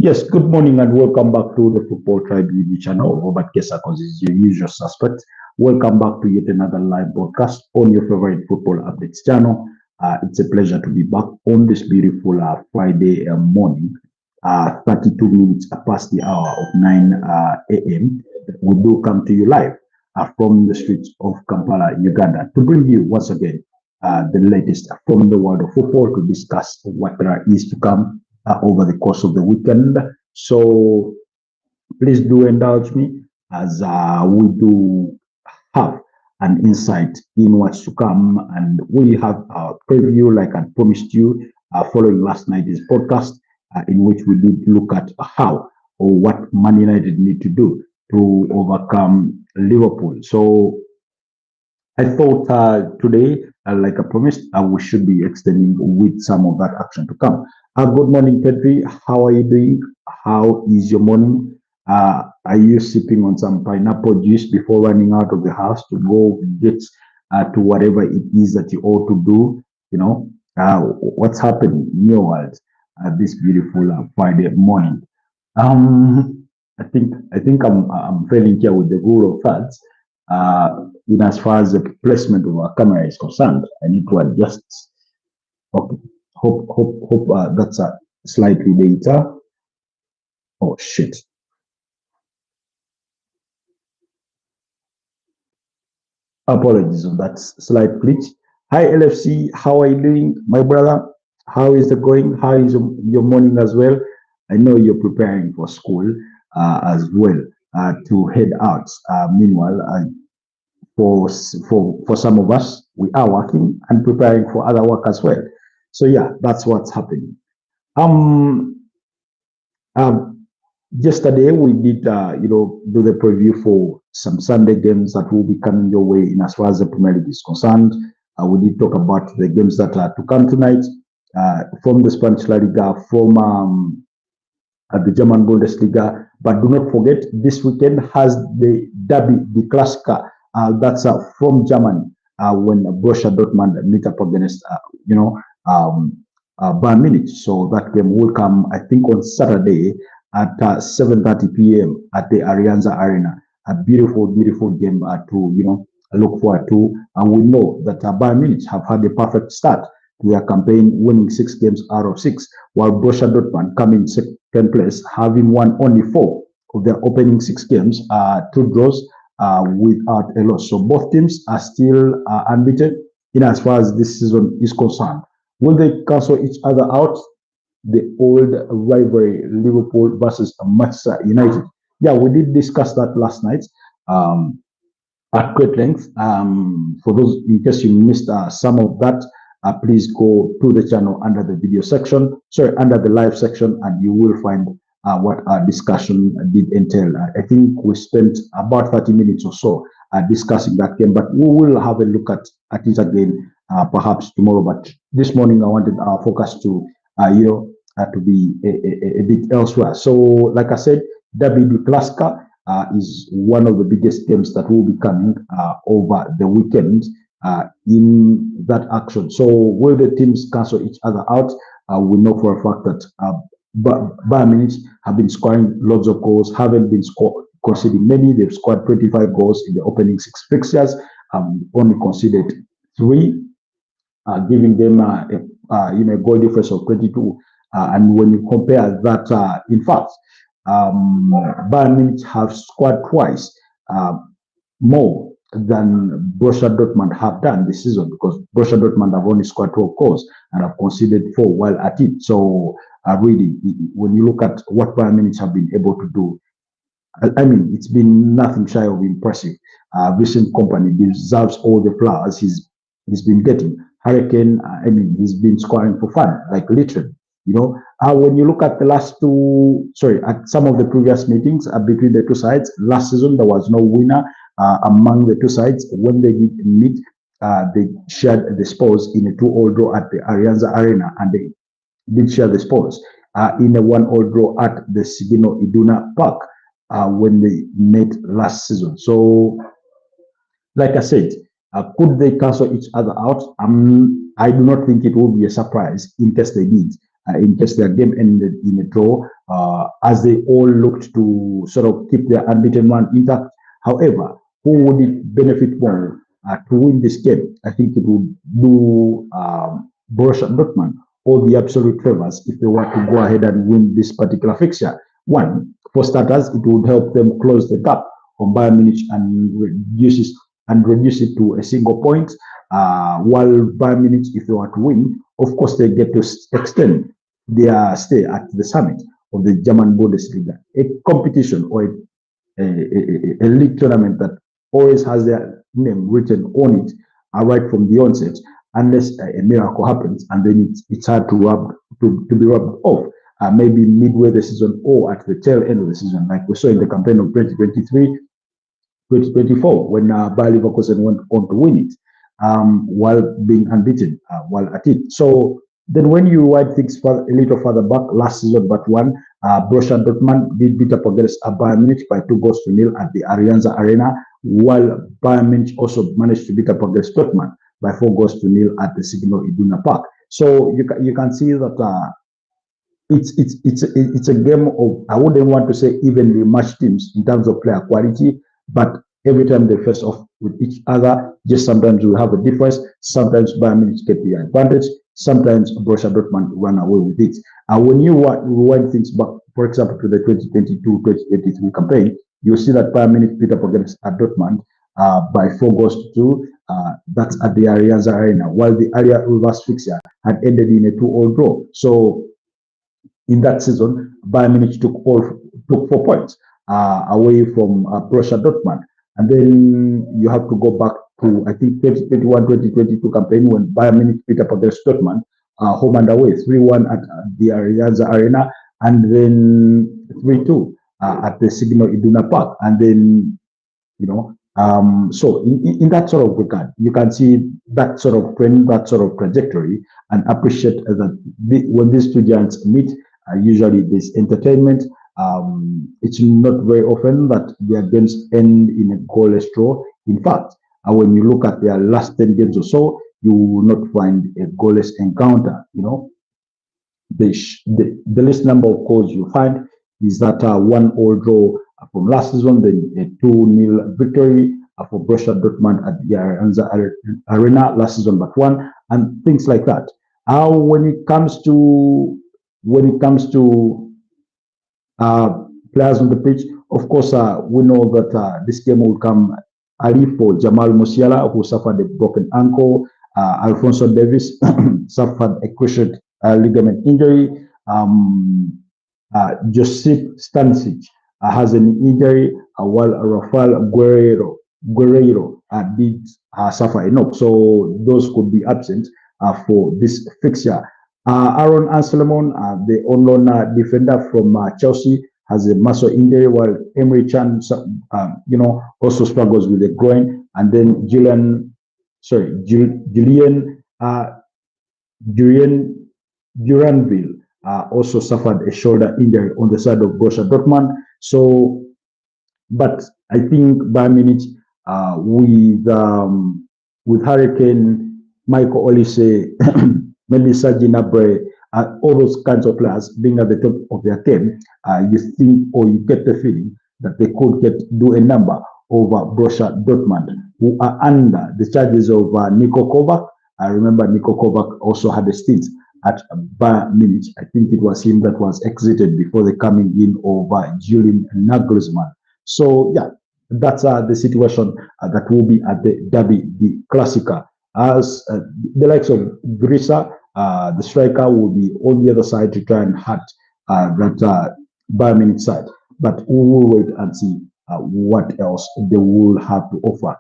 Yes, good morning and welcome back to the Football Tribe TV channel. Robert Kesakos is your usual suspect. Welcome back to yet another live broadcast on your favorite football updates channel. It's a pleasure to be back on this beautiful Friday morning, 32 minutes past the hour of 9 a.m. We do come to you live from the streets of Kampala, Uganda, to bring you once again the latest from the world of football to discuss what there is to come over the course of the weekend. So please do indulge me as we do have an insight in what's to come. And we have a preview, like I promised you, following last night's podcast, in which we did look at how or what Man United need to do to overcome Liverpool. So I thought today, like I promised, we should be extending with some of that action to come. Good morning, Pedri. How are you doing? How is your morning? Are you sipping on some pineapple juice before running out of the house to go get to whatever it is that you ought to do? You know, what's happening in your world this beautiful Friday morning? I think I'm failing here with the rule of thirds. In as far as the placement of our camera is concerned, I need to adjust. Okay, hope that's slightly later. Oh shit. Apologies on that slight glitch. Hi LFC, how are you doing, my brother? How is it going? How is your morning as well? I know you're preparing for school as well to head out. Meanwhile, for some of us, we are working and preparing for other work as well. So yeah, that's what's happening. Um, Yesterday we did do the preview for some Sunday games that will be coming your way in as far as the Premier League is concerned. We did talk about the games that are to come tonight from the Spanish La Liga, from the German Bundesliga. But do not forget, this weekend has the derby, the Klassiker. That's from Germany when Borussia Dortmund meet up against, Bayern Munich. So that game will come, I think, on Saturday at 7:30 p.m. at the Allianz Arena. A beautiful, beautiful game to look forward to. And we know that Bayern Munich have had a perfect start to their campaign, winning 6 games out of 6, while Borussia Dortmund come in second place, having won only 4 of their opening 6 games, 2 draws without a loss. So both teams are still unbeaten in as far as this season is concerned. Will they cancel each other out? The old rivalry, Liverpool versus Manchester United. Yeah, we did discuss that last night at great length. For those, in case you missed some of that, please go to the channel under the video section, under the live section, and you will find what our discussion did entail. I think we spent about 30 minutes or so discussing that game, but we will have a look at it again perhaps tomorrow. But this morning, I wanted our focus to be a bit elsewhere. So, like I said, WB Klassiker is one of the biggest games that will be coming over the weekend in that action. So, will the teams cancel each other out? We know for a fact that Bayern Munich have been scoring lots of goals, haven't been conceding many. They've scored 25 goals in the opening 6 fixtures, only conceded 3, giving them a goal difference of 22. And when you compare that, in fact, Bayern Munich have scored twice more than Borussia Dortmund have done this season, because Borussia Dortmund have only scored 12 goals and have conceded 4 while at it. So really, when you look at what Bayern Munich have been able to do, I mean, it's been nothing shy of impressive. Vincent Kompany deserves all the flowers he's been getting. Hurricane, he's been scoring for fun, like literally. When you look at at some of the previous meetings between the two sides, last season there was no winner among the two sides. When they did meet, they shared the spoils in a 2-2 draw at the Allianz Arena, and they did share the spoils in a 1-1 draw at the Sigino Iduna Park when they met last season. So, like I said, could they cancel each other out? I do not think it will be a surprise in case they did. in case their game ended in a draw, as they all looked to sort of keep their unbeaten run intact. However, who would it benefit more to win this game? I think it would do Borussia Dortmund all the absolute favors if they were to go ahead and win this particular fixture. One, for starters, it would help them close the gap on Bayern Munich and reduce it to a single point. While Bayern Munich, if they were to win, of course they get to extend their stay at the summit of the German Bundesliga, a competition or a league tournament that always has their name written on it right from the onset, unless a miracle happens, and then it's hard to be rubbed off. Maybe midway the season or at the tail end of the season, like we saw in the campaign of 2023-2024, when Bayer Leverkusen went on to win it, while being unbeaten while at it. So then when you wind things a little further back, last season but one, Borussia Dortmund did beat up against Bayern Munich by 2-0 at the Allianz Arena, while Bayern Munich also managed to beat up against Dortmund by 4-0 at the Signal Iduna Park. So you can see that it's a game of, I wouldn't want to say evenly matched teams in terms of player quality, but every time they face off with each other, just sometimes we have a difference. Sometimes Bayern Munich get the advantage. Sometimes Borussia Dortmund run away with it. And when you rewind things back, for example, to the 2022-2023 campaign, you'll see that Bayern Munich beat up against Dortmund by 4-2. That's at the Allianz Arena, while the area reverse fixture had ended in a 2-2 draw. So in that season, Bayern Munich took 4 points away from Borussia Dortmund. And then you have to go back to, I think, 2021-2022 campaign when Bayern Munich beat up against Dortmund, home and away, 3-1 at the Allianz Arena, and then 3-2 at the Signal Iduna Park. And then, so in that sort of regard, you can see that sort of trend, that sort of trajectory, and appreciate that when these two giants meet, usually there's entertainment. It's not very often that their games end in a goalless draw. In fact, when you look at their last 10 games or so, you will not find a goalless encounter. The least number of goals you find is that 1-1 draw from last season, then a 2-0 victory for Borussia Dortmund at the Allianz Arena last season, but one, and things like that. When it comes to players on the pitch, of course, we know that this game will come early for Jamal Musiala, who suffered a broken ankle. Alphonso Davies suffered a cruciate ligament injury. Josip Stanisic has an injury, while Rafael Guerreiro did suffer a knock. So those could be absent for this fixture. Aaron Anselmon, the unknown defender from Chelsea, has a muscle injury, while Emery Chan, also struggles with a groin. And then Julian Duranville also suffered a shoulder injury on the side of Borussia Dortmund. So, but I think Bayern Munich with Hurricane, Michael Olise, Melissa Ginabre, all those kinds of players being at the top of their game, you think or you get the feeling that they could do a number over Borussia Dortmund, who are under the charges of Niko Kovac. I remember Niko Kovac also had a stint at Bayern Munich. I think it was him that was exited before the coming in of Julian Nagelsmann. So yeah, that's the situation that will be at the derby, the Klassiker. As the likes of Grisa, the striker, will be on the other side to try and hurt that Bayern Munich side. But we will wait and see what else they will have to offer.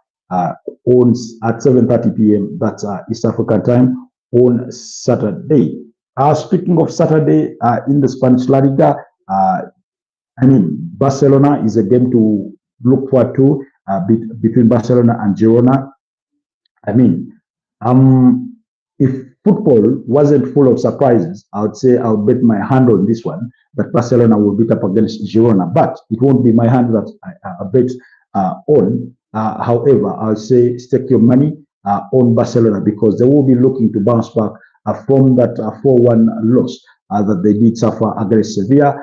On at 7:30 p.m. That's East African time on Saturday. Speaking of Saturday, in the Spanish La Liga, Barcelona is a game to look forward to between Barcelona and Girona. If football wasn't full of surprises, I would say I would bet my hand on this one that Barcelona will beat up against Girona, but it won't be my hand that I bet on. However, I'll say stake your money on Barcelona because they will be looking to bounce back from that 4-1 loss that they did suffer against Sevilla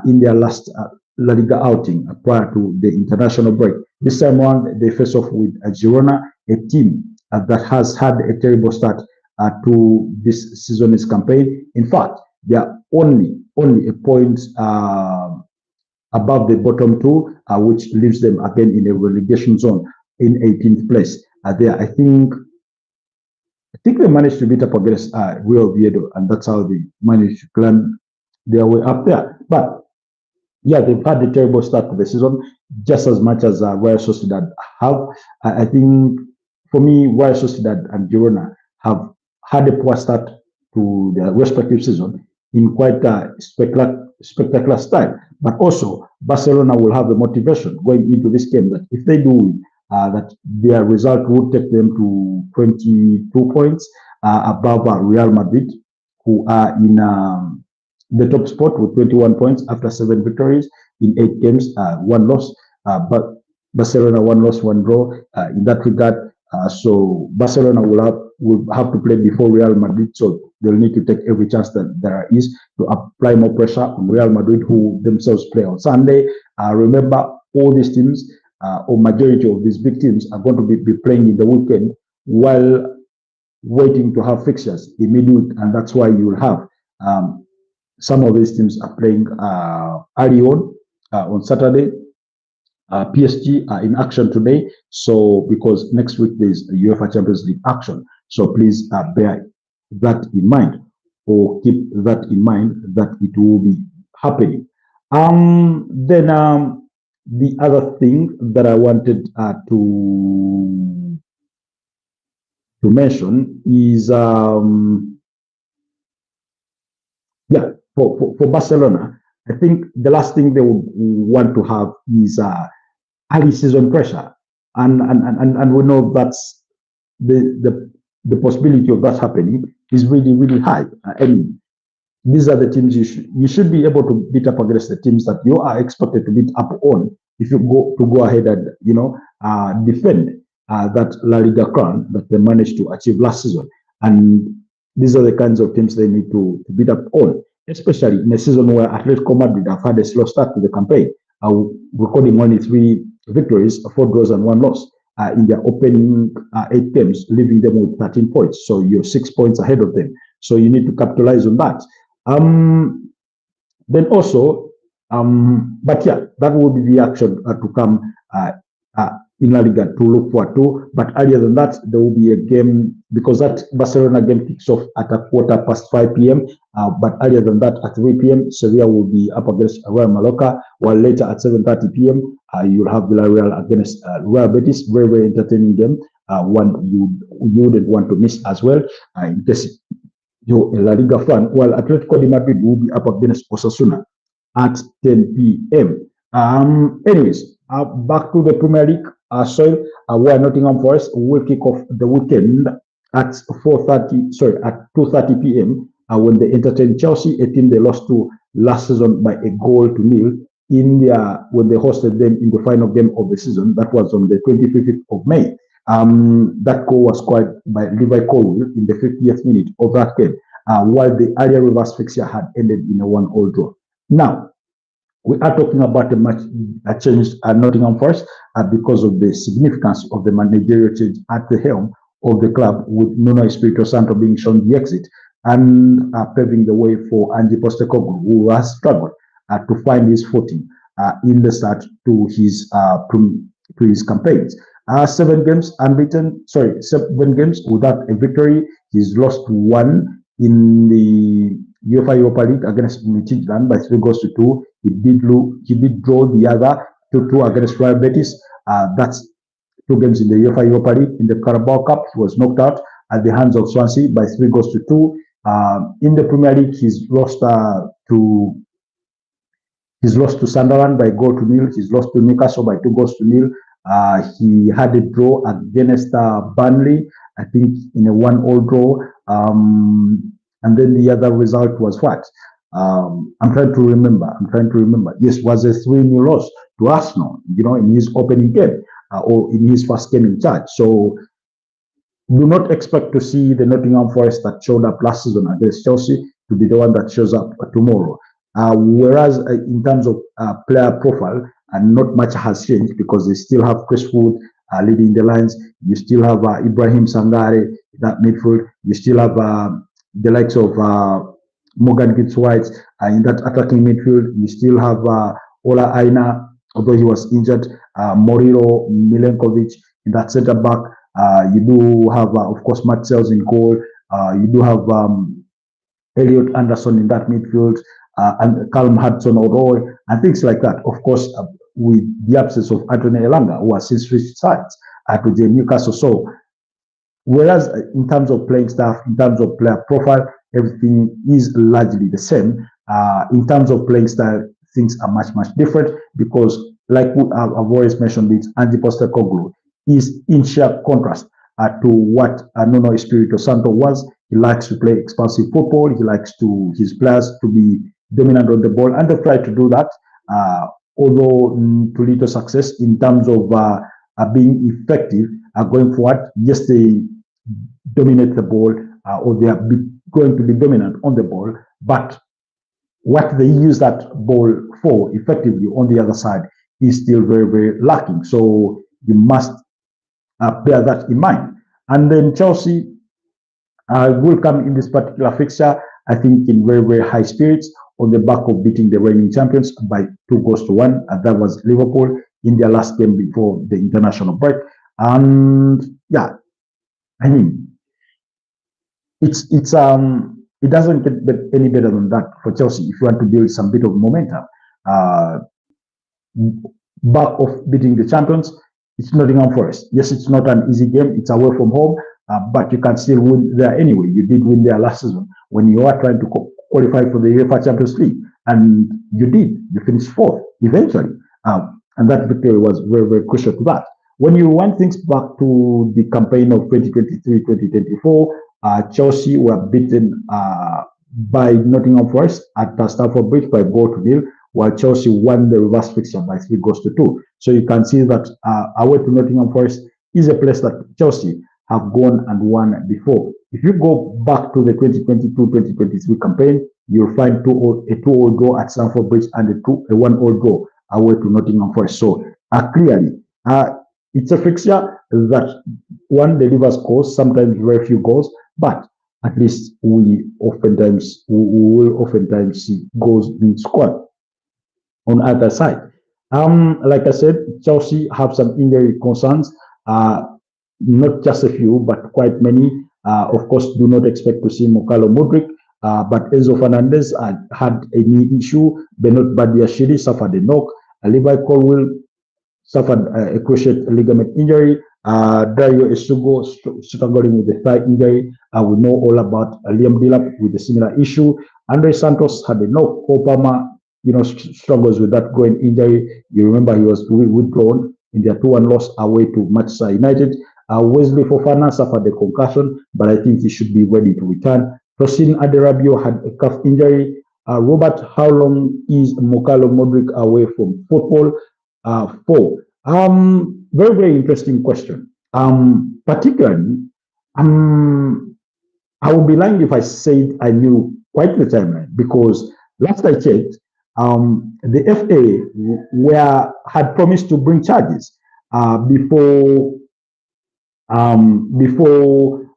in their last La Liga outing prior to the international break. This time around, they face off with Girona, a team that has had a terrible start to this season's campaign. In fact, they are only a point above the bottom two, which leaves them again in a relegation zone in 18th place. There, I think they managed to beat up against Real Oviedo, and that's how they managed to climb their way up there. But yeah, they've had a terrible start to the season, just as much as Real Sociedad have. I think for me, Real Sociedad and Girona have had a poor start to their respective season in quite a spectacular style. But also, Barcelona will have the motivation going into this game that if they do win, that their result would take them to 22 points above Real Madrid, who are in the top spot with 21 points after 7 victories in 8 games, 1 loss. But Barcelona 1 loss, 1 draw. In that regard, so Barcelona will have to play before Real Madrid, so they'll need to take every chance that there is to apply more pressure on Real Madrid, who themselves play on Sunday. Remember, all these teams, or majority of these big teams, are going to be playing in the weekend while waiting to have fixtures in midweek, and that's why you will have some of these teams are playing early on Saturday. PSG are in action today, so because next week there's UEFA Champions League action. So please bear that in mind, or keep that in mind that it will be happening. Then the other thing that I wanted to mention is for Barcelona, I think the last thing they would want to have is early season pressure, and we know that's the possibility of that happening is really high. And these are the teams you should be able to beat up against the teams that you are expected to beat up on if you go ahead and defend that La Liga crown that they managed to achieve last season. And these are the kinds of teams they need to beat up on, especially in a season where Atletico Madrid have had a slow start to the campaign, recording only 3 victories, 4 draws, and 1 loss in their opening 8 games, leaving them with 13 points. So you're 6 points ahead of them. So you need to capitalize on that. Then also, but yeah, that will be the action to come in La Liga to look forward to. But earlier than that, there will be a game, because that Barcelona game kicks off at 5:15 p.m. But earlier than that, at 3 p.m., Sevilla will be up against Real Mallorca, while later at 7:30 p.m., you'll have Villarreal against Real Betis. Very entertaining game. One you wouldn't want to miss as well, in case you're a La Liga fan. While Atletico de Madrid will be up against Osasuna at 10 p.m. Anyways, back to the Premier League. Where Nottingham Forest will kick off the weekend at 2:30 p.m. When they entertain Chelsea, a team they lost to last season by a goal to nil when they hosted them in the final game of the season. That was on the 25th of May. That goal was scored by Levi Colwill in the 50th minute of that game, while the earlier reverse fixture had ended in a 1-1 draw. Now, we are talking about a match that changed Nottingham Forest because of the significance of the managerial change at the helm of the club, with Nuno Espirito Santo being shown the exit and paving the way for Ange Postecoglou, who has struggled to find his footing in the start to his campaigns. 7 games unbeaten, 7 games without a victory. He's lost 1 in the UEFA Europa League against Midtjylland by 3-2. He did draw the other 2-2 against Real Betis. That's 2 games in the UEFA Europa League. In the Carabao Cup, he was knocked out at the hands of Swansea by 3-2. In the Premier League, he's lost to Sunderland by 1-0. He's lost to Newcastle by 2-0. He had a draw against Burnley, I think, in a 1-1 draw. And then the other result was what? I'm trying to remember. Yes, was a 3-0 loss to Arsenal, in his opening game or in his first game in charge. So do not expect to see the Nottingham Forest that showed up last season against Chelsea to be the one that shows up tomorrow. Whereas in terms of player profile, not much has changed because they still have Chris Wood leading the lines. You still have Ibrahim Sangare, that midfield. You still have the likes of Morgan Gibbs White in that attacking midfield. You still have Ola Aina, although he was injured, Moriro Milenkovic in that centre back. You do have, of course, Matt Sells in goal. You do have Elliot Anderson in that midfield, and Callum Hudson-Odoi, and things like that. Of course, with the absence of Anthony Elanga, who has since switched sides to the Newcastle. So, whereas in terms of playing staff, in terms of player profile, everything is largely the same. In terms of playing style, things are much, much different because, like I've always mentioned, this Ange Postecoglou is in sharp contrast to what Nuno Espirito Santo was. He likes to play expansive football. He likes his players to be dominant on the ball, and they try to do that. Although to little success in terms of being effective going forward. Yes, they dominate the ball, or they are going to be dominant on the ball, but what they use that ball for effectively on the other side is still very, very lacking. So you must bear that in mind. And then Chelsea will come in this particular fixture, I think, in very, very high spirits on the back of beating the reigning champions by 2-1, and that was Liverpool in their last game before the international break. And yeah, I mean, it doesn't get any better than that for Chelsea if you want to build some bit of momentum. Back of beating the champions, it's Nottingham Forest. Yes, it's not an easy game. It's away from home, but you can still win there anyway. You did win there last season when you are trying to qualify for the UEFA Champions League, and you did. You finished fourth eventually, and that victory was very, very crucial to that. When you want things back to the campaign of 2023-2024, Chelsea were beaten by Nottingham Forest at Stamford Bridge by 4-0, while Chelsea won the reverse fixture by 3-2. So you can see that away to Nottingham Forest is a place that Chelsea have gone and won before. If you go back to the 2022-2023 campaign, you'll find a 2-0 draw at Stamford Bridge and a 1-0 draw away to Nottingham Forest. So clearly, it's a fixture that one delivers goals, sometimes very few goals, but at least we will oftentimes see goals being scored on either side. Like I said, Chelsea have some injury concerns, not just a few, but quite many. Of course, do not expect to see Mokalo Modric, but Enzo Fernandez had a knee issue. Benoit Badiashile suffered a knock. Levi Colwill suffered a cruciate ligament injury. Dario Esugo struggling with a thigh injury. We know all about Liam Delap with a similar issue. Andre Santos had a knock. Obama, struggles with that groin injury. You remember he was withdrawn in their 2-1 loss away to Manchester United. Wesley Fofana suffered a concussion, but I think he should be ready to return. Tosin Aderabio had a calf injury. Robert, how long is Mokalo Modric away from football for? Very, very interesting question. Particularly, I would be lying if I said I knew quite the timeline, because last I checked, the FA had promised to bring charges before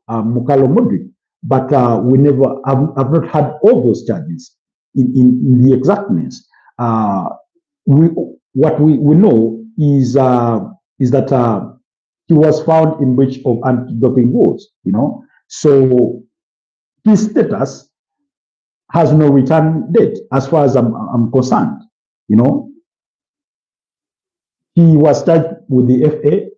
Mokalo Modric, but we never have not had all those charges in the exactness. What we know is that he was found in breach of anti-doping rules, so his status has no return date as far as I'm concerned. He was charged with the FA.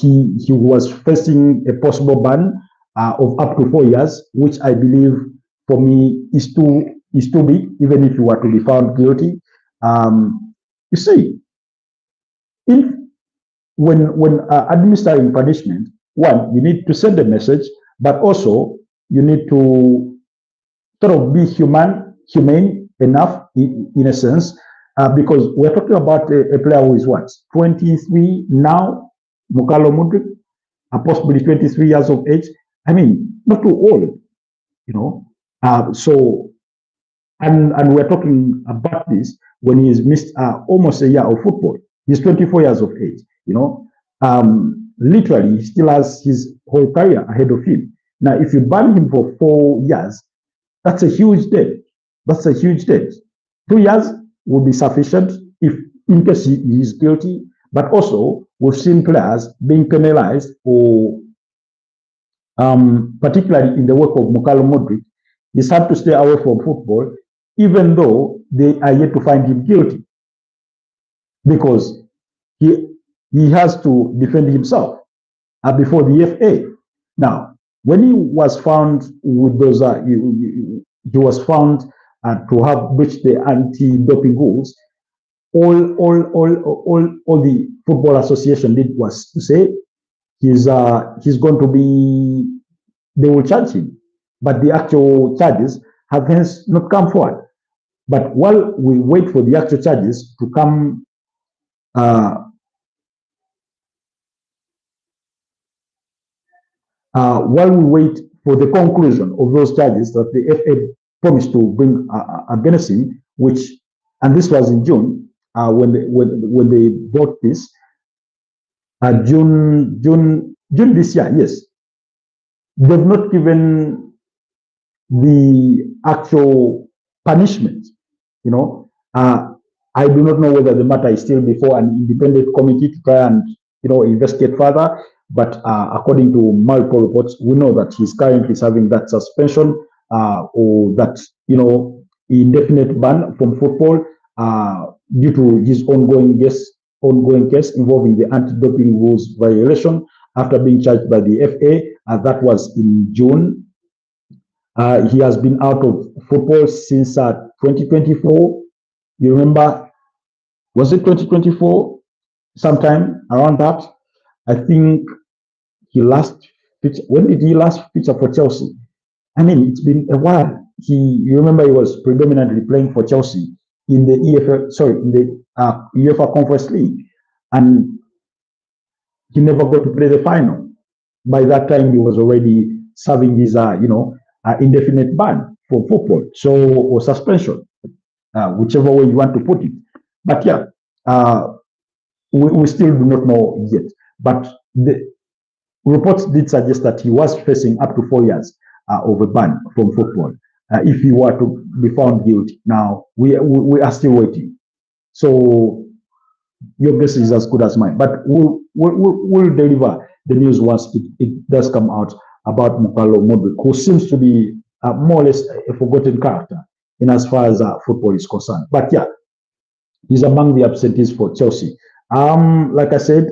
He was facing a possible ban of up to 4 years, which I believe for me is too big, even if you were to be found guilty. You see, when administering punishment, one, you need to send a message, but also you need to sort of be humane enough in a sense, because we're talking about a player who is what, 23 now, Mokalo Modric, possibly 23 years of age. I mean, not too old, So and we're talking about this when he's missed almost a year of football. He's 24 years of age. Literally, he still has his whole career ahead of him. Now, if you ban him for 4 years, that's a huge debt. That's a huge debt. 2 years will be sufficient if, in case he is guilty. But also, we've seen players being penalized for, particularly in the work of Mukalo Modric. He's had to stay away from football, even though they are yet to find him guilty, because he he has to defend himself before the FA. Now, when he was found with those, he was found to have breached the anti-doping rules. All the football association did was to say he's going to be, they will charge him, but the actual charges have hence not come forward. But while we wait for the actual charges to come, uh, while we wait for the conclusion of those charges that the FA promised to bring against him, which, and this was in June, when they brought this, June this year, yes, they've not given the actual punishment. You know, I do not know whether the matter is still before an independent committee to try and investigate further. But according to multiple reports, we know that he's currently serving that suspension or that indefinite ban from football due to his ongoing case involving the anti-doping rules violation after being charged by the FA. That was in June. He has been out of football since 2024. You remember, was it 2024? Sometime around that. I think he last featured, when did he last feature for Chelsea? I mean, it's been a while. You remember he was predominantly playing for Chelsea in the UEFA Conference League, and he never got to play the final. By that time, he was already serving his, indefinite ban for football, or suspension, whichever way you want to put it. But yeah, we still do not know yet. But the reports did suggest that he was facing up to 4 years of a ban from football if he were to be found guilty. Now, we are still waiting. So your guess is as good as mine. But we'll deliver the news once it does come out about Mukalo Modric, who seems to be more or less a forgotten character in as far as football is concerned. But yeah, he's among the absentees for Chelsea. Like I said,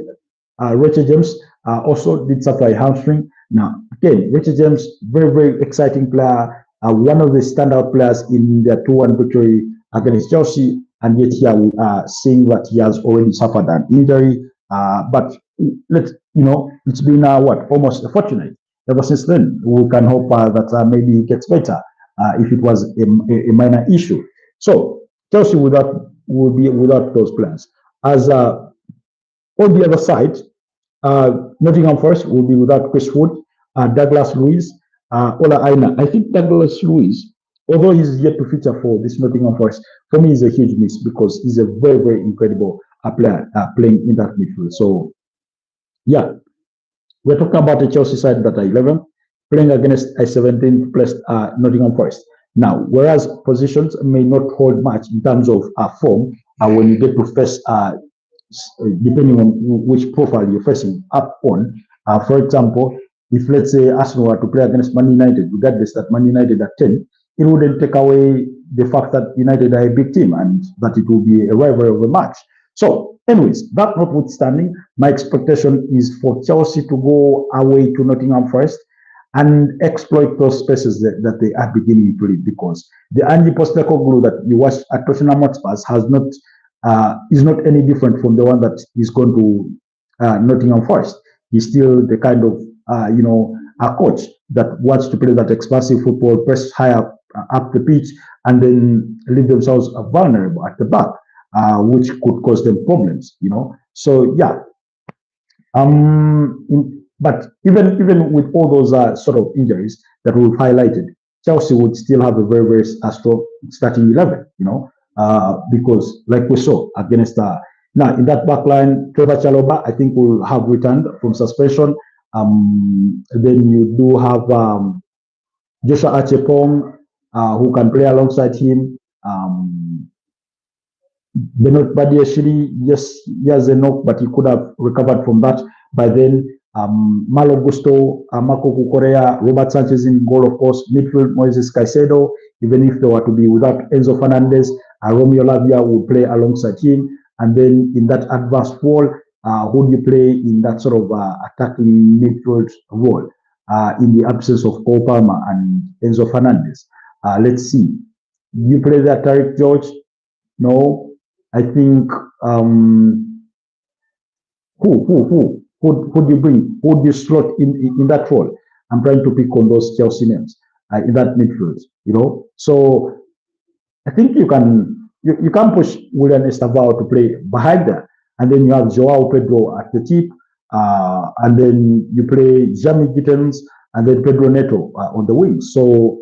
Richard James also did suffer a hamstring. Now, again, Richard James, very, very exciting player, one of the standout players in their 2-1 victory against Chelsea, and yet here we are seeing that he has already suffered an injury. But it's been almost a fortnight. Ever since then, we can hope that maybe it gets better if it was a minor issue. So Chelsea will be without those players. As on the other side, Nottingham Forest will be without Chris Wood, Douglas Luiz, Ola Aina. I think Douglas Luiz, although he's yet to feature for this Nottingham Forest, for me is a huge miss because he's a very, very incredible player playing in that midfield. So, yeah, we're talking about the Chelsea side that are 11 playing against a 17th placed Nottingham Forest. Now, whereas positions may not hold much in terms of form, when you get to face depending on which profile you're facing up on. For example, if let's say Arsenal were to play against Man United, regardless that Man United are 10, it wouldn't take away the fact that United are a big team and that it will be a rivalry of a match. So, anyways, that notwithstanding, my expectation is for Chelsea to go away to Nottingham Forest and exploit those spaces that they are beginning to leave, because the Ange Postecoglou that you watch at Tottenham Hotspur is not any different from the one that is going to Nottingham Forest. He's still the kind of a coach that wants to play that expansive football, press high up the pitch, and then leave themselves vulnerable at the back, which could cause them problems. So yeah. But even with all those sort of injuries that we've highlighted, Chelsea would still have a very, very strong starting 11, because like we saw against now in that back line, Trevor Chalobah, I think will have returned from suspension. Then you do have Joshua Achepong, who can play alongside him. Benoit Badiashile, yes, he has a knock, but he could have recovered from that by then. Malo Gusto, Marco Cucurella, Robert Sanchez in goal, of course, midfield, Moises Caicedo, even if they were to be without Enzo Fernandez, Romeo Lavia will play alongside him. And then in that advanced role, who do you play in that sort of attacking midfield role in the absence of Cole Palmer and Enzo Fernandez? Let's see. You play that Tariq George? No. I think who do you bring? Who do you slot in that role? I'm trying to pick on those Chelsea names in that midfield. So I think you can push William Estavao to play behind there, and then you have Joao Pedro at the tip, and then you play Jamie Gittens and then Pedro Neto on the wing. So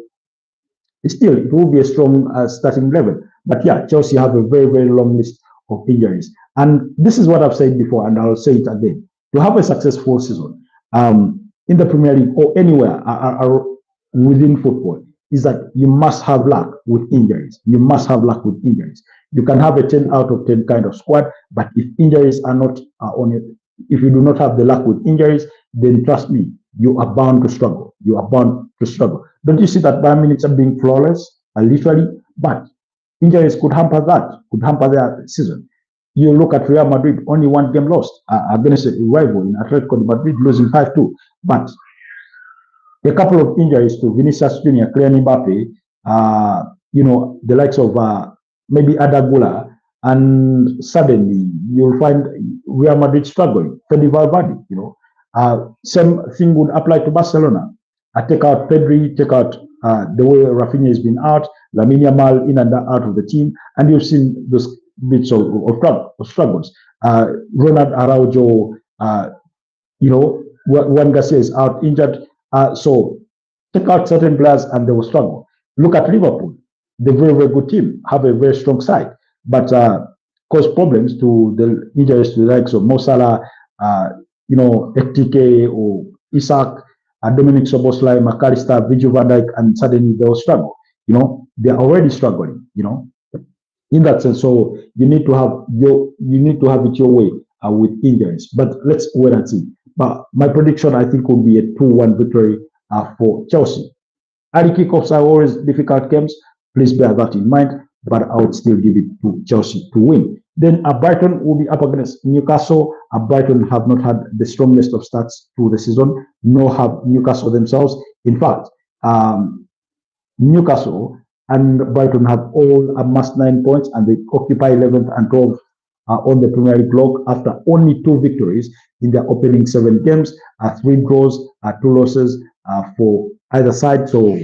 still, it will be a strong starting level. But yeah, Chelsea have a very, very long list of injuries. And this is what I've said before, and I'll say it again. To have a successful season in the Premier League or anywhere within football is that you must have luck with injuries. You must have luck with injuries. You can have a 10 out of 10 kind of squad, but if injuries are not on it, if you do not have the luck with injuries, then trust me, you are bound to struggle. You are bound to struggle. Don't you see that Bayern Munich are being flawless, literally? But injuries could hamper that, could hamper their season. You look at Real Madrid, only one game lost against a rival in Atletico de Madrid, losing 5-2. But a couple of injuries to Vinicius Junior, Kylian Mbappe, the likes of maybe Adagula, and suddenly you'll find Real Madrid struggling. Fede Valverde, same thing would apply to Barcelona. Take out Pedri, take out the way Rafinha has been out, Lamine Yamal in and out of the team, and you've seen those bits of struggles. Ronald Araujo, Juan Garcia is out injured. So take out certain players and they will struggle. Look at Liverpool. They're a very, very good team, have a very strong side, but cause problems to the injuries to the likes of Mo Salah, FTK or Isak, Dominic Soboslai, McAllister, Virgil van Dijk, and suddenly they'll struggle. They're already struggling, in that sense. So you need to have it your way with injuries. But let's wait and see. But my prediction, I think, will be a 2-1 victory for Chelsea. Early kickoffs are always difficult games. Please bear that in mind. But I would still give it to Chelsea to win. Then Brighton will be up against Newcastle. Brighton have not had the strongest of starts to the season, nor have Newcastle themselves. In fact, Newcastle and Brighton have all amassed 9 points, and they occupy 11th and 12th on the Premier League log after only 2 victories in their opening 7 games, 3 draws, 2 losses for either side. So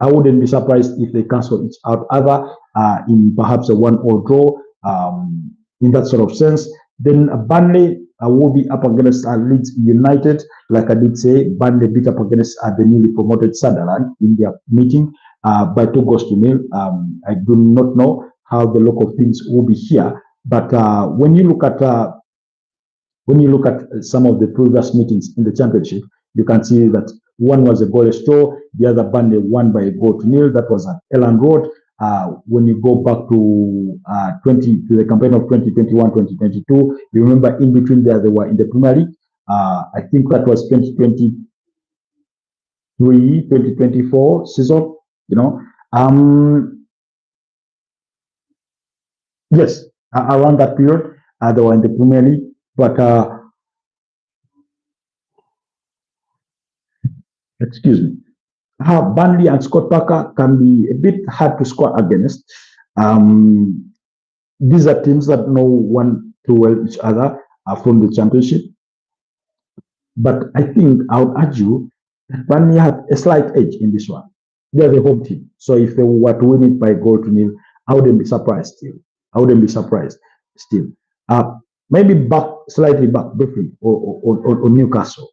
I wouldn't be surprised if they cancel each out other in perhaps a 1-1 draw in that sort of sense. Then Burnley will be up against Leeds United. Like I did say, Burnley beat up against the newly promoted Sunderland in their meeting by 2 goals to nil. I do not know how the look of things will be here, but when you look at some of the previous meetings in the Championship, you can see that one was a goalless draw, the other Burnley won by 1-0. That was at Elland Road. When you go back to the campaign of 2021-2022, you remember in between there they were in the Premier League. I think that was 2023-2024 season. Yes, around that period they were in the Premier League, but excuse me. Burnley and Scott Parker can be a bit hard to score against. These are teams that know one too well each other from the Championship. But I think I would argue that Burnley have a slight edge in this one. They're the home team. So if they were to win it by 1-0, I wouldn't be surprised still. Maybe slightly back briefly on Newcastle.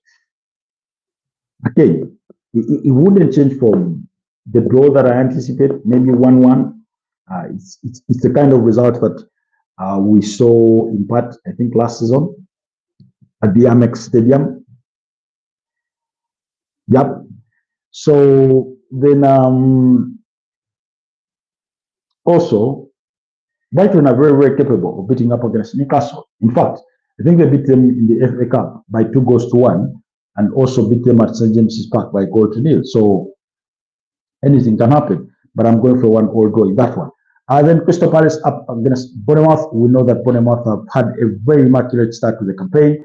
Again, it wouldn't change from the draw that I anticipate, maybe 1-1. It's the kind of result that we saw in part, I think, last season at the Amex Stadium. Yep. So then also, Brighton are very, very capable of beating up against Newcastle. In fact, I think they beat them in the FA Cup by 2-1 and also beat them at St. James's Park by 0-0. So anything can happen, but I'm going for 1-1 draw in that one. Then Crystal Palace up against Bournemouth. We know that Bournemouth have had a very immaculate start to the campaign.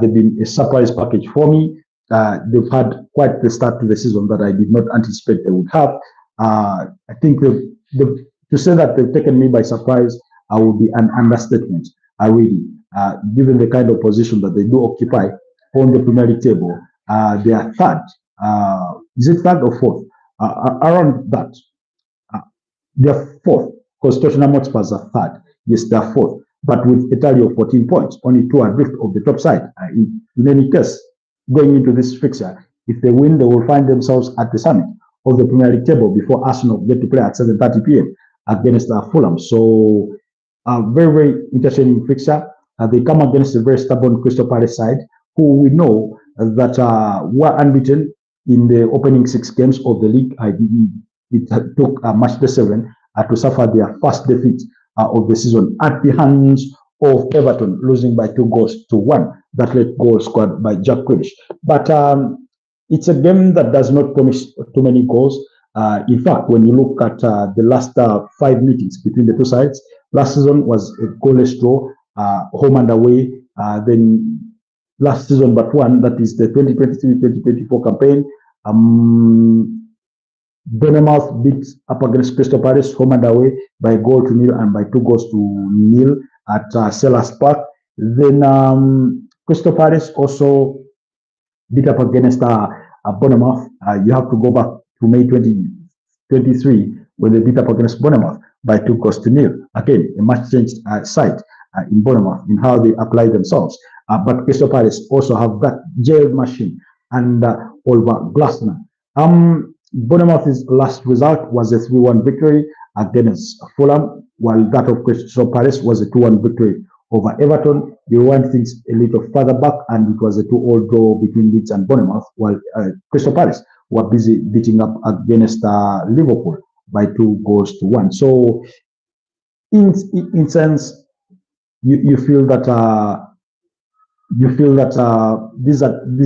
They've been a surprise package for me. They've had quite the start to the season that I did not anticipate they would have. I think to say that they've taken me by surprise would be an understatement. Really, given the kind of position that they do occupy on the Premier League table, they are third. Is it third or fourth? Around that. They're fourth, because Tottenham Hotspur are third. Yes, they're fourth, but with a tally of 14 points, only 2 adrift of the top side. In any case, going into this fixture, if they win, they will find themselves at the summit of the Premier League table before Arsenal get to play at 7:30 p.m. against Fulham. So, very, very entertaining fixture. They come against a very stubborn Crystal Palace side, who we know that were unbeaten in the opening 6 games of the league. It took match day 7 to suffer their first defeat of the season at the hands of Everton, losing by 2-1. That late goal scored by Jack Grealish. But it's a game that does not promise too many goals. In fact, when you look at the last 5 meetings between the two sides, last season was a goalless draw, home and away. Then last season but one, that is the 2023-2024 campaign. Bournemouth beat up against Crystal Palace home and away by 1-0 and by 2-0 at Selhurst Park. Then Crystal Palace also beat up against Bournemouth. You have to go back to May 2023 when they beat up against Bournemouth by 2-0. Again, a much changed side in Bournemouth in how they apply themselves. But Crystal Palace also have that jail machine and Oliver Glasner. Bournemouth's last result was a 3-1 victory against Fulham, while that of Crystal Palace was a 2-1 victory over Everton. You want things a little further back, and it was a 2-2 draw between Leeds and Bournemouth, while Crystal Palace were busy beating up against Liverpool by 2-1. So, in sense, you feel that these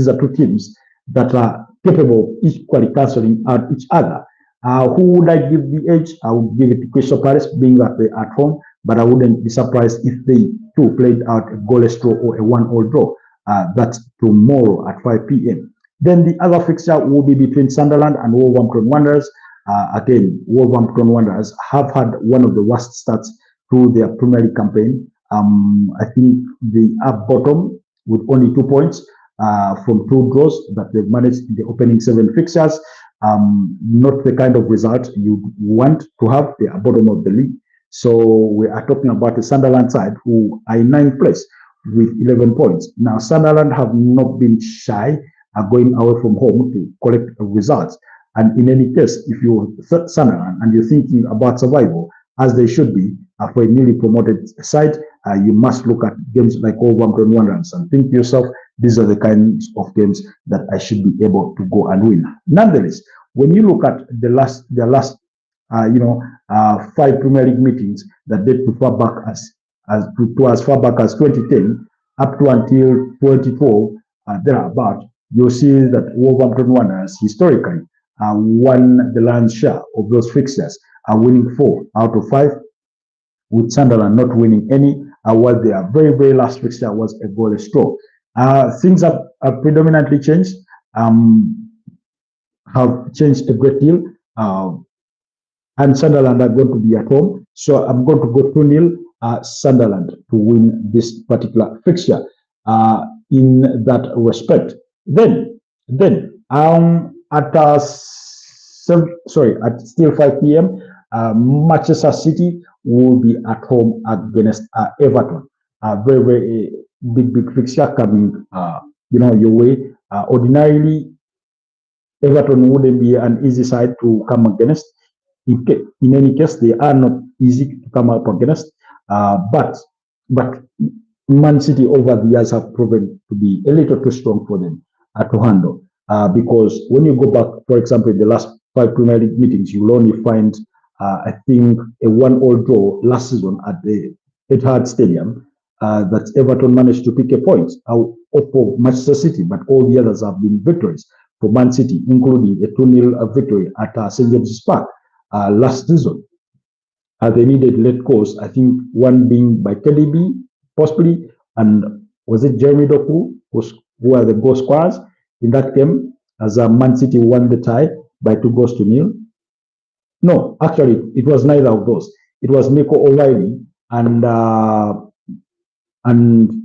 are two teams that are capable of equally cancelling out each other. Who would I give the edge? I would give it to Crystal Palace, being that they're at home, but I wouldn't be surprised if they too played out a goalless draw or a 1-1 draw. That's tomorrow at 5 p.m. Then the other fixture will be between Sunderland and Wolverhampton Wanderers. Again, Wolverhampton Wanderers have had one of the worst starts to their Premier League campaign. I think they are bottom with only 2 points. From 2 draws that they've managed in the opening 7 fixtures. Not the kind of result you want to have. They are bottom of the league. So we are talking about the Sunderland side, who are in 9th place with 11 points. Now, Sunderland have not been shy going away from home to collect results. And in any case, if you're Sunderland and you're thinking about survival, as they should be, for a newly promoted side, you must look at games like Wolverhampton Wanderers and think to yourself, these are the kinds of games that I should be able to go and win. Nonetheless, when you look at their last 5 Premier League meetings that date to far back as far back as 2010 up to until 2012, thereabout, you'll see that Wolverhampton Wanderers historically won the lion's share of those fixtures, winning 4 out of 5, with Sunderland not winning any, while their very, very last fixture was a goalless draw. Things have predominantly changed, have changed a great deal, and Sunderland are going to be at home. So I'm going to go 2-0 Sunderland to win this particular fixture in that respect. Then at still 5 p.m., Manchester City will be at home against Everton. Very, very big fixture coming, your way. Ordinarily, Everton wouldn't be an easy side to come against. In any case, they are not easy to come up against. But Man City over the years have proven to be a little too strong for them to handle. Because when you go back, for example, in the last 5 Premier League meetings, you will only find, I think, a 1-1 draw last season at the Etihad Stadium. That Everton managed to pick a point out of Manchester City, but all the others have been victories for Man City, including a 2-0 victory at St. James's Park last season. They needed late goals, I think one being by KDB, possibly, and was it Jeremy Doku who were the goal scorers in that game as Man City won the tie by 2-0? No, actually, it was neither of those. It was Nico O'Reilly and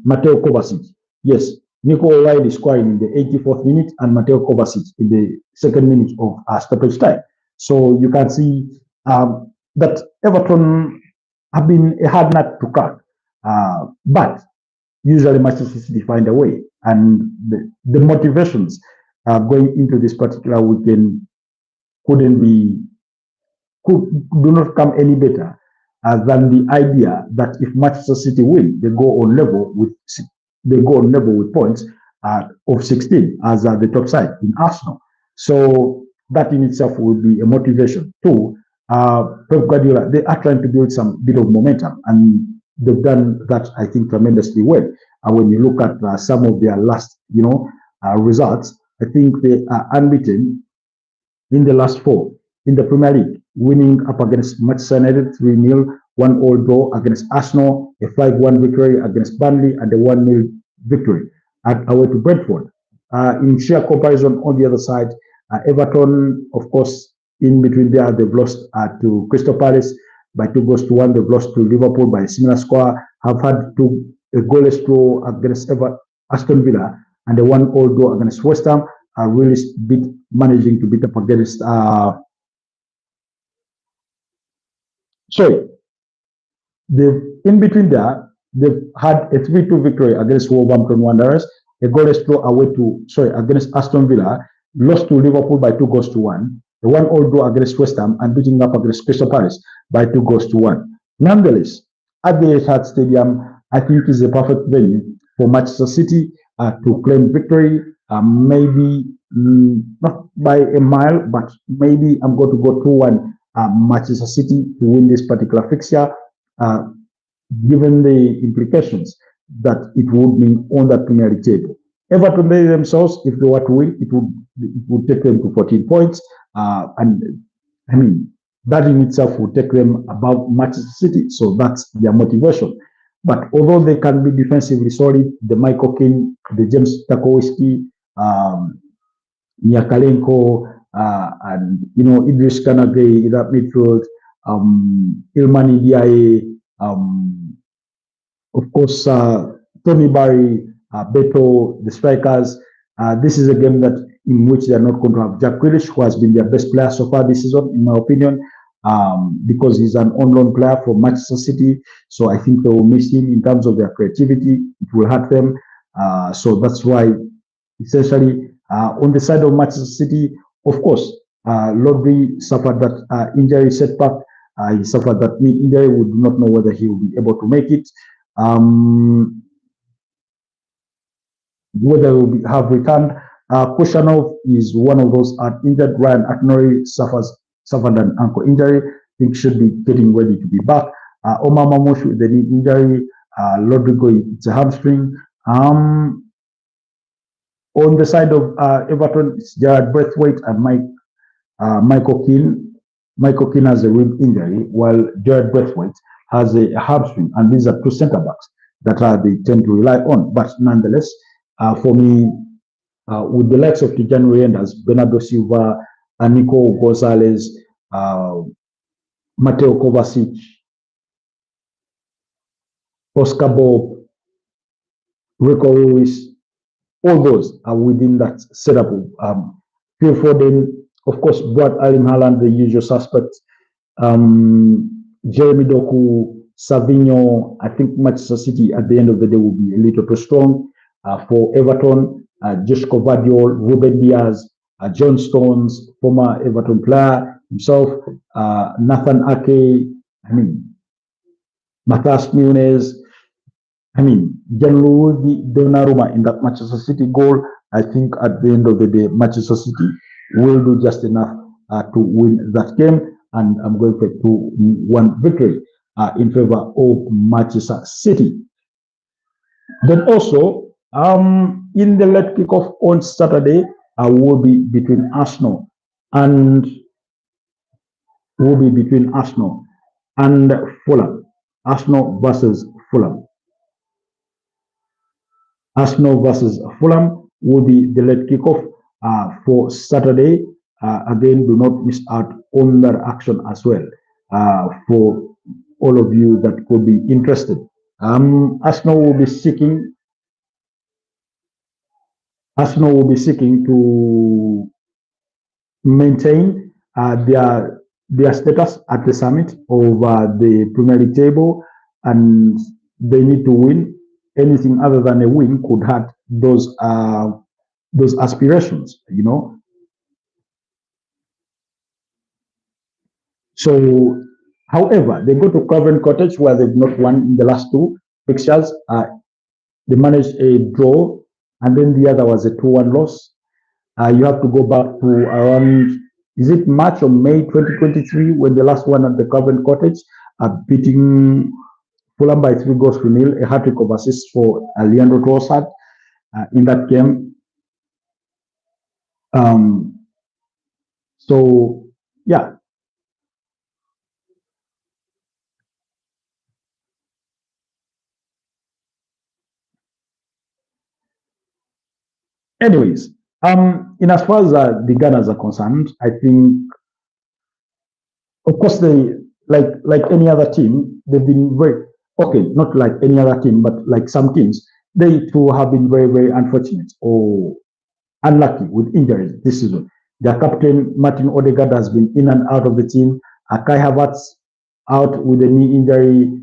Mateo Kovacic. Yes, Nico O'Reilly scoring in the 84th minute and Mateo Kovacic in the second minute of stoppage time. So you can see that Everton have been a hard nut to crack. But usually Manchester City find a way. And the motivations going into this particular weekend do not come any better than the idea that if Manchester City win, they go on level with points of 16 as the top side in Arsenal. So that in itself will be a motivation too. Pep Guardiola, they are trying to build some bit of momentum, and they've done that, I think, tremendously well. When you look at some of their last, results, I think they are unbeaten in the last 4 in the Premier League, winning up against Manchester United 3-0, 1-1 draw against Arsenal, a 5-1 victory against Burnley, and a 1-0 victory away to Brentford. In sheer comparison, on the other side, Everton, of course, in between there, they've lost to Crystal Palace by 2-1. They've lost to Liverpool by a similar score. Have had a goalless draw against Aston Villa and a 1-1 draw against West Ham. Really managing to beat up against. In between there, they've had a 3-2 victory against Wolverhampton Wanderers, a goalless draw against Aston Villa, lost to Liverpool by 2-1, a 1-1 draw against West Ham, and beating up against Crystal Palace by 2-1. Nonetheless, at the Etihad Stadium, I think is a perfect venue for Manchester City to claim victory. Maybe not by a mile, but maybe I'm going to go 2-1 Manchester City to win this particular fixture, given the implications that it would mean on that Premier League table. Everton themselves, if they were to win, it would take them to 14 points. And I mean, that in itself would take them above Manchester City. So that's their motivation. But although they can be defensively solid, the Michael Keane, the James Tarkowski, Nyakalenko, and Idris Kanagay in that midfield, Ilmani Diaye, of course, Tony Barry, Beto, the strikers. This is a game in which they are not going to have Jack Grealish, who has been their best player so far this season, in my opinion, because he's an on-loan player for Manchester City. So I think they will miss him in terms of their creativity. It will hurt them. So that's why, essentially, on the side of Manchester City, of course, Rodri suffered that injury setback. He suffered that knee injury. We do not know whether he will be able to make it. Whether he will have returned. Kushanov is one of those injured. Ryan Akinori suffered an ankle injury. I think should be getting ready to be back. Omar Mamush with the knee injury. Rodrigo, it's a hamstring. On the side of Everton, it's Jared Braithwaite and Michael Keane. Michael Keane has a rib injury, while Jared Braithwaite has a hamstring, and these are two centre backs that they tend to rely on. But nonetheless, for me, with the likes of Tijani Reinders, Bernardo Silva, Nico Gonzalez, Mateo Kovacic, Oscar Bob, Rico Ruiz, all those are within that setup. Phil Foden, of course, Brad Erling Haaland, the usual suspects. Jeremy Doku, Savinho. I think Manchester City at the end of the day will be a little too strong. For Everton, Joshko Vardiol, Ruben Diaz, John Stones, former Everton player himself, Nathan Ake, I mean, Matthias Nunes, I mean, Gianluigi Donnarumma in that Manchester City goal. I think at the end of the day, Manchester City will do just enough to win that game, and I'm going for 2-1 victory in favor of Manchester City. Then also, in the late kickoff on Saturday, will be between Arsenal and Fulham. Arsenal versus Fulham. Arsenal versus Fulham will be the late kickoff for Saturday. Again, do not miss out on that action as well for all of you that could be interested. Arsenal will be seeking to maintain their status at the summit of the Premier League table, and they need to win. Anything other than a win could hurt those aspirations, you know. So, however, they go to Craven Cottage where they've not won in the last two fixtures. They managed a draw, and then the other was a 2-1 loss. You have to go back to around, is it March or May 2023 when the last one at the Craven Cottage, beating Fulham by 3-0, a hat-trick of assists for Leandro Trossard in that game. So, yeah. Anyways, in as far as the Gunners are concerned, I think, of course, they like any other team, they've been very okay. Not like any other team, but like some teams, they too have been very, very unfortunate or unlucky with injuries this season. Their captain Martin Odegaard has been in and out of the team. Kai Havertz out with a knee injury.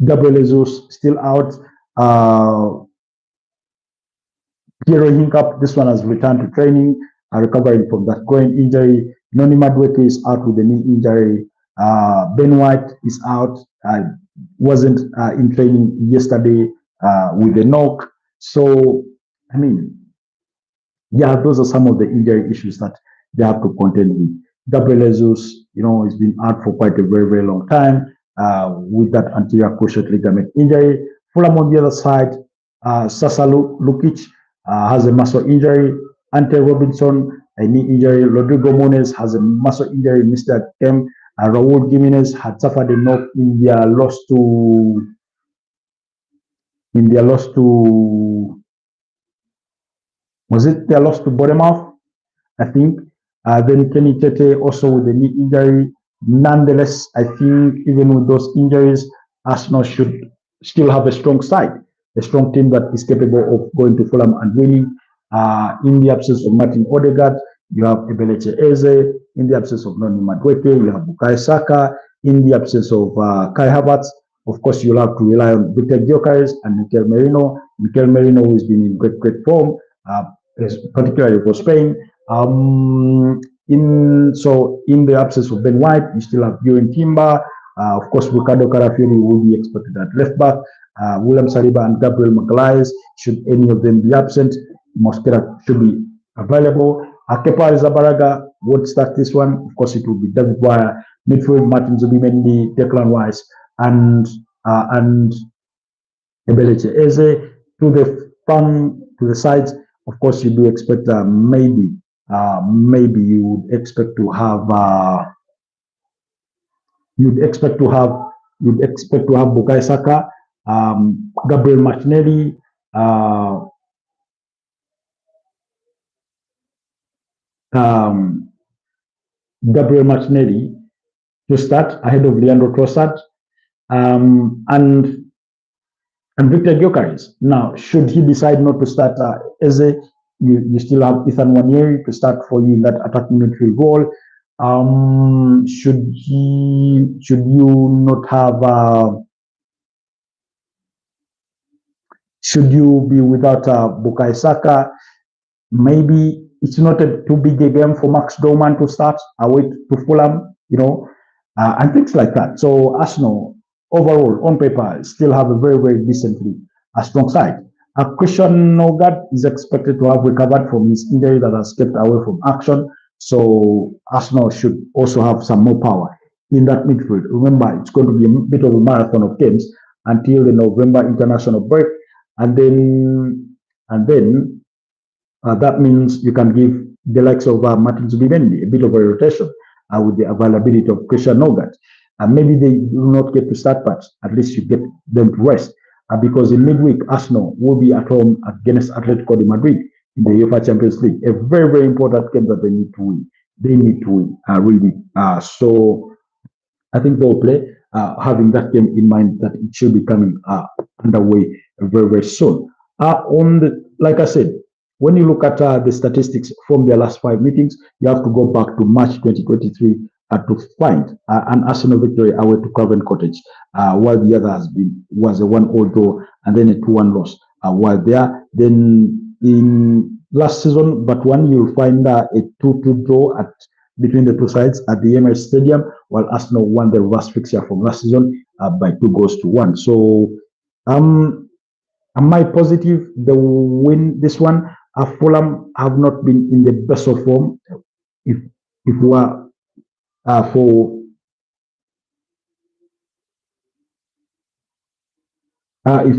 Gabriel Jesus still out. Piero Hincap, this one has returned to training, recovering from that groin injury. Noni Madueke is out with a knee injury. Ben White is out. Wasn't in training yesterday with a knock. So, I mean, yeah, those are some of the injury issues that they have to contend with. Gabriel Jesus, you know, has been out for quite a very, very long time with that anterior cruciate ligament injury. Fulham on the other side, Sasa Lukic has a muscle injury. Ante Robinson, a knee injury. Rodrigo Muniz has a muscle injury, missed that game. Raul Jimenez had suffered a knock in their loss to was it their loss to Bournemouth? I think. Then Kenny Tete also with a knee injury. Nonetheless, I think even with those injuries, Arsenal should still have a strong side, a strong team that is capable of going to Fulham and winning. In the absence of Martin Odegaard, you have Ebeleche Eze. In the absence of Noni Madueke, you have Bukayo Saka. In the absence of Kai Havertz, of course, you'll have to rely on Victor Gyökeres and Mikel Merino. Mikel Merino, who's been in great form, particularly for Spain. In the absence of Ben White, you still have Buren Timber. Of course, Ricardo Carafiori will be expected at left back. William Saliba and Gabriel Magalhaes, should any of them be absent, Mosquera should be available. Kepa Arrizabalaga would start this one. Of course, it will be David Wire, midfield Martin Zubimendi, Declan Rice, and Ebeleche Eze. To the sides, of course, you do expect maybe you would expect to have Bukayo Saka, Gabriel Martinelli, to start ahead of Leandro Trossard, and Victor Gyökeres. Now, should he decide not to start Eze, you still have Ethan Nwaneri to start for you in that attacking midfield role. Should you be without Bukayo Saka, maybe it's not a too big a game for Max Doman to start away to Fulham, and things like that. So Arsenal, overall, on paper, still have a very, very decently a strong side. Christian Nogard is expected to have recovered from his injury that has kept away from action. So Arsenal should also have some more power in that midfield. Remember, it's going to be a bit of a marathon of games until the November international break, and then that means you can give the likes of Martin Zubimendi a bit of a rotation with the availability of Christian Nogard. Maybe they do not get to start, but at least you get them to rest. Because in midweek, Arsenal will be at home against Atletico de Madrid in the UEFA Champions League. A very, very important game that they need to win. They need to win, really. So I think they'll play, having that game in mind that it should be coming underway very, very soon. Like I said, when you look at the statistics from their last 5 meetings, you have to go back to March 2023 to find an Arsenal victory away to Craven Cottage, while the other was a 1-0 draw and then a 2-1 loss. While there, then in last season, but one you'll find a 2-2 draw between the two sides at the Emirates Stadium, while Arsenal won the reverse fixture from last season by 2-1. So, am I positive they will win this one? Fulham have not been in the best of form. If we are for if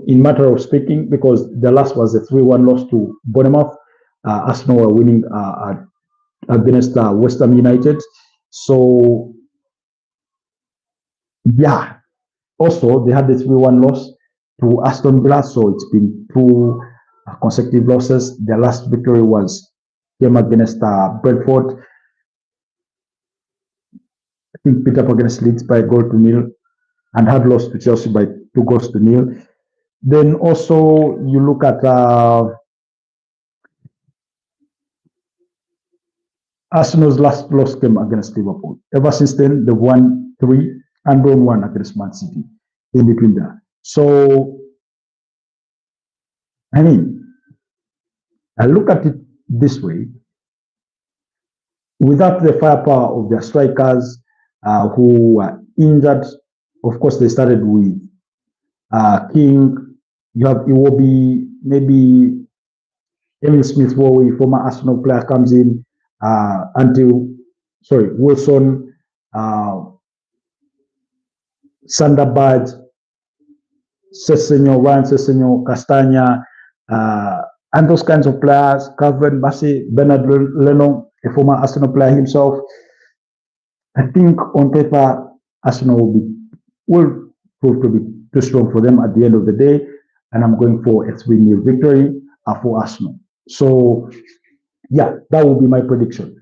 in matter of speaking, because the last was a 3-1 loss to Bournemouth. Arsenal were winning against West Ham United. So yeah, also they had the 3-1 loss to Aston Villa. So it's been 2 consecutive losses. Their last victory came against Brentford. I think beat up against Leeds by 1-0 and had lost to Chelsea by 2-0. Then also you look at Arsenal's last loss game against Liverpool. Ever since then, they've won 3 and drawn 1 against Man City in between that. So, I mean, I look at it this way. Without the firepower of their strikers who were injured, of course, they started with King. You have Iwobi, maybe Emil Smith Rowe, former Arsenal player, comes in Wilson, Sanderbad, Ryan Sessegnon, Castagna, and those kinds of players, Calvin Bassey, Bernard Leno, a former Arsenal player himself. I think on paper, Arsenal will prove to be too strong for them at the end of the day, and I'm going for a 3-0 victory for Arsenal. So, yeah, that will be my prediction.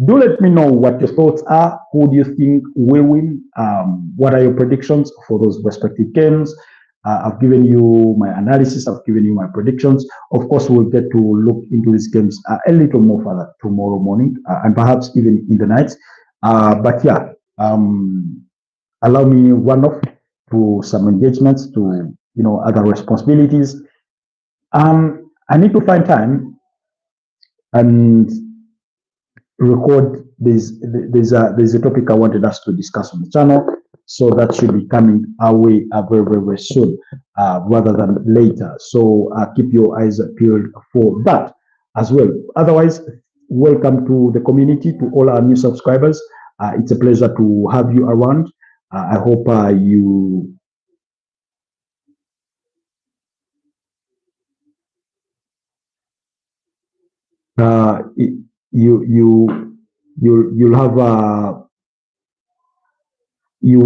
Do let me know what your thoughts are. Who do you think will win? What are your predictions for those respective games? I've given you my analysis. I've given you my predictions. Of course, we'll get to look into these games a little more further tomorrow morning and perhaps even in the night. But yeah, allow me run off to some engagements, to other responsibilities. I need to find time and record. There's a topic I wanted us to discuss on the channel. So that should be coming our way very, very, very soon, rather than later. So keep your eyes peeled for that as well. Otherwise, welcome to the community, to all our new subscribers. It's a pleasure to have you around. I hope you'll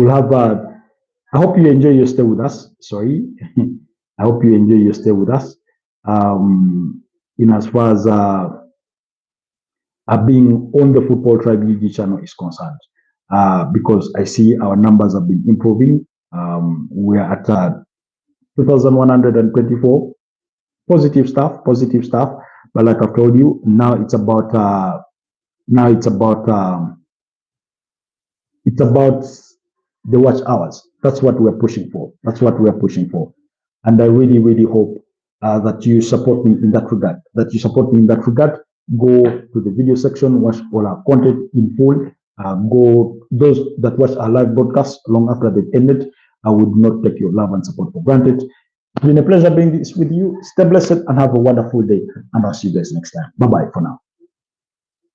have I hope you enjoy your stay with us. Sorry. I hope you enjoy your stay with us. In as far as being on the Football Tribe UG channel is concerned, because I see our numbers have been improving. We are at 2,124. Positive stuff. But like I've told you, now it's about the watch hours. That's what we're pushing for. And I really, really hope that you support me in that regard. Go to the video section, watch all our content in full. Go those that watch our live broadcast long after they've ended. I would not take your love and support for granted. It's been a pleasure being this with you. Stay blessed and have a wonderful day. And I'll see you guys next time. Bye bye for now.